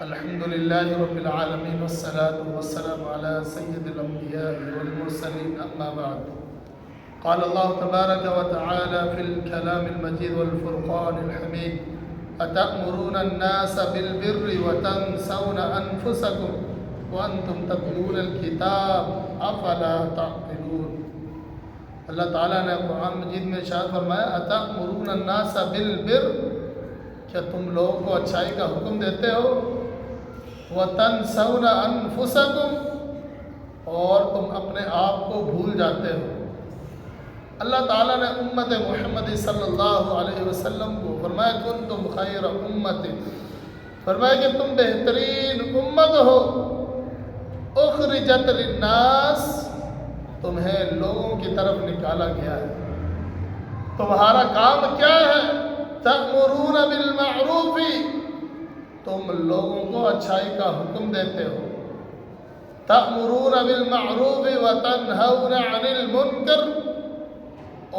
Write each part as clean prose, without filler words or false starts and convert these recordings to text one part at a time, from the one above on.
الحمد لله رب العالمين والصلاة والسلام على سيد الأنبياء والمرسلين أما بعد. قال الله تبارك وتعالى في الكلام المجيد والفرقان الحميد: أتأمرون الناس بالبر وتنسون أنفسكم وأنتم تتلون الكتاب أفلا تعقلون. اللہ تعالیٰ نے قرآن مجید میں ارشاد فرمایا: أتأمرون الناس بالبر، کیا تم لوگوں کو اچھائی کا حکم دیتے ہو؟ وَتَنْسَوْنَ أَنفُسَكُمْ، اور تم اپنے آپ کو بھول جاتے ہو۔ اللہ تعالیٰ نے امت محمد صلی اللہ علیہ وسلم کو فرمایا: كُنْتُمْ خَيْرَ أُمَّةٍ، فرمایا کہ تم بہترین امت ہو، اخرجت للناس، تمہیں لوگوں کی طرف نکالا گیا ہے۔ تمہارا کام کیا ہے؟ تأمرون بالمعروف، تم لوگوں کو اچھائی کا حکم دیتے ہو۔ تأمرون بالمعروف وتنہون عن المنکر،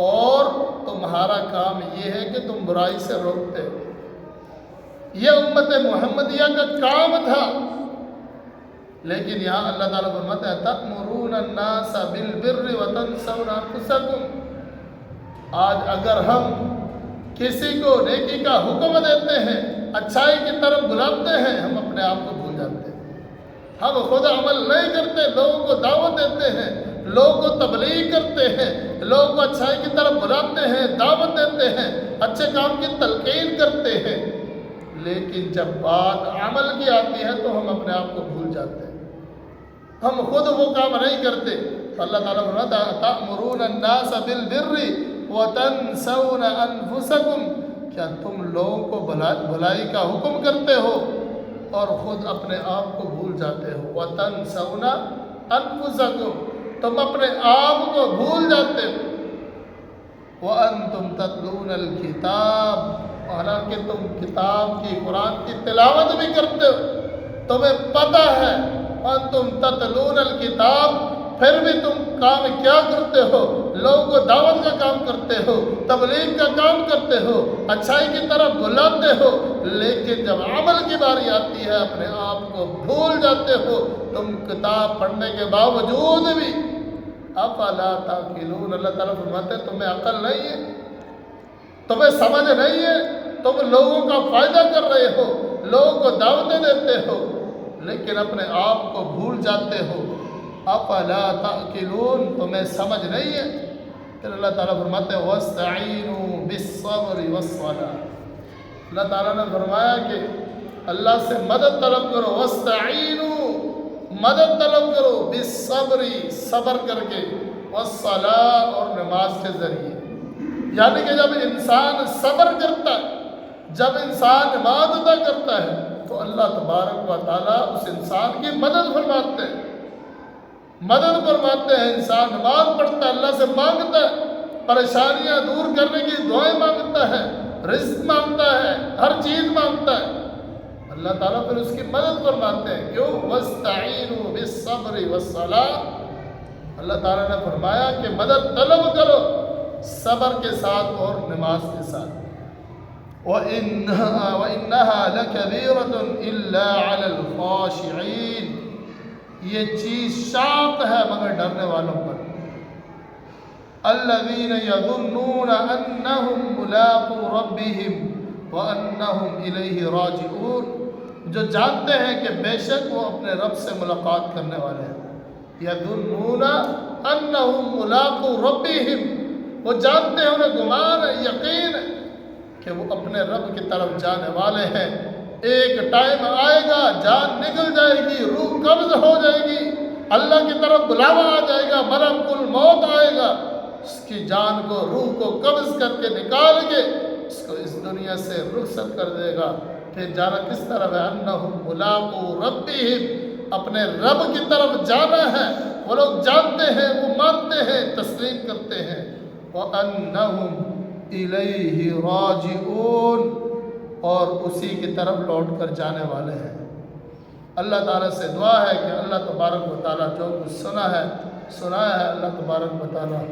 اور تمہارا کام یہ ہے کہ تم برائی سے روکتے ہو۔ یہ امت محمدیہ کا کام تھا، لیکن یہاں اللہ تعالیٰ فرماتا ہے: تأمرون الناس بالبر وتنسون انفسکم۔ آج اگر ہم کسی کو نیکی کا حکم دیتے ہیں، اچھائی کی طرف بلاتے ہیں، ہم اپنے آپ کو بھول جاتے ہیں۔ ہم خود عمل نہیں کرتے، لوگوں کو دعوت دیتے ہیں، لوگوں کو تبلیغ کرتے ہیں، لوگوں کو اچھائی کی طرف بلاتے ہیں، دعوت دیتے ہیں، اچھے کام کی تلقین کرتے ہیں، لیکن جب بات عمل کی آتی ہے تو ہم اپنے آپ کو بھول جاتے ہیں، ہم خود وہ کام نہیں کرتے۔ تو اللہ تعالیٰ فرماتا ہے: تأمرون الناس بالبر وتنسون انفسکم، کیا تم لوگوں کو بھلائی کا حکم کرتے ہو اور خود اپنے آپ کو بھول جاتے ہو۔ وتنسون انفسکم، تم اپنے آپ کو بھول جاتے ہو۔ وانتم تتلون الکتاب، حالانکہ تم کتاب کی، قرآن کی تلاوت بھی کرتے ہو، تمہیں پتہ ہے۔ وانتم تتلون الکتاب، پھر بھی تم کام کیا کرتے ہو؟ لوگوں کو دعوت کا کام کرتے ہو، تبلیغ کا کام کرتے ہو، اچھائی کی طرف بلاتے ہو، لیکن جب عمل کی باری آتی ہے اپنے آپ کو بھول جاتے ہو۔ تم کتاب پڑھنے کے باوجود بھی افلا تعقلون، اللہ تعالیٰ فرماتے ہیں تمہیں عقل نہیں ہے، تمہیں سمجھ نہیں ہے، تم لوگوں کا فائدہ کر رہے ہو، لوگوں کو دعوتیں دیتے ہو، لیکن اپنے آپ کو بھول جاتے ہو۔ افلا تعقلون، تمہیں سمجھ نہیں ہے۔ پھر اللہ تعالیٰ فرماتے ہیں: واستعینوا بالصبر والصلاۃ، اللہ تعالیٰ نے فرمایا کہ اللہ سے مدد طلب کرو۔ واستعینوا، مدد طلب کرو، بالصبر، صبر کر کے، والصلاۃ، اور نماز کے ذریعے۔ یعنی کہ جب انسان صبر کرتا ہے، جب انسان نماز ادا کرتا ہے، تو اللہ تبارک و تعالیٰ اس انسان کی مدد فرماتے ہیں، مدد فرماتے ہیں۔ انسان نماز پڑھتا ہے، اللہ سے مانگتا ہے، پریشانیاں دور کرنے کی دعائیں مانگتا ہے، رزق مانگتا ہے، ہر چیز مانگتا ہے، اللہ تعالیٰ پھر اس کی مدد فرماتے ہیں۔ کیوں؟ وَاسْتَعِينُوا بِالصَّبْرِ وَالصَّلَاةِ، اللہ تعالیٰ نے فرمایا کہ مدد طلب کرو صبر کے ساتھ اور نماز کے ساتھ۔ وَإِنَّهَا لَكَبِيرَةٌ إِلَّا عَلَى الْخَاشِعِينَ، یہ چیز شاق ہے مگر ڈرنے والوں پر۔ الَّذِينَ يَظُنُّونَ أَنَّهُمْ مُلَاقُو رَبِّهِمْ وَأَنَّهُمْ إِلَيْهِ رَاجِعُونَ، جو جانتے ہیں کہ بے شک وہ اپنے رب سے ملاقات کرنے والے ہیں۔ يَظُنُّونَ أَنَّهُمْ مُلَاقُو رَبِّهِمْ، وہ جانتے ہیں، انہیں گمان ہے، یقین ہے کہ وہ اپنے رب کی طرف جانے والے ہیں۔ ایک ٹائم آئے گا، جان نکل جائے گی، روح قبض ہو جائے گی، اللہ کی طرف بلاوا آ جائے گا، ملک الموت آئے گا، اس کی جان کو، روح کو قبض کر کے نکال کے اس کو اس دنیا سے رخصت کر دے گا۔ پھر جانا کس طرف ہے؟ انہم ملاقو ربہم، اپنے رب کی طرف جانا ہے۔ وہ لوگ جانتے ہیں، وہ مانتے ہیں، تسلیم کرتے ہیں۔ وَأَنَّهُمْ إِلَيْهِ رَاجِعُونَ، اور اسی کی طرف لوٹ کر جانے والے ہیں۔ اللہ تعالیٰ سے دعا ہے کہ اللہ تبارک و تعالیٰ جو کچھ سنایا ہے اللہ تبارک و تعالیٰ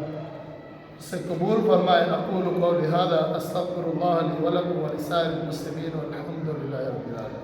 سے قبول فرمائے۔ اقول قولی ھذا استغفر اللہ لی ولکم ولسائر المسلمین والحمد للہ رب العالمین۔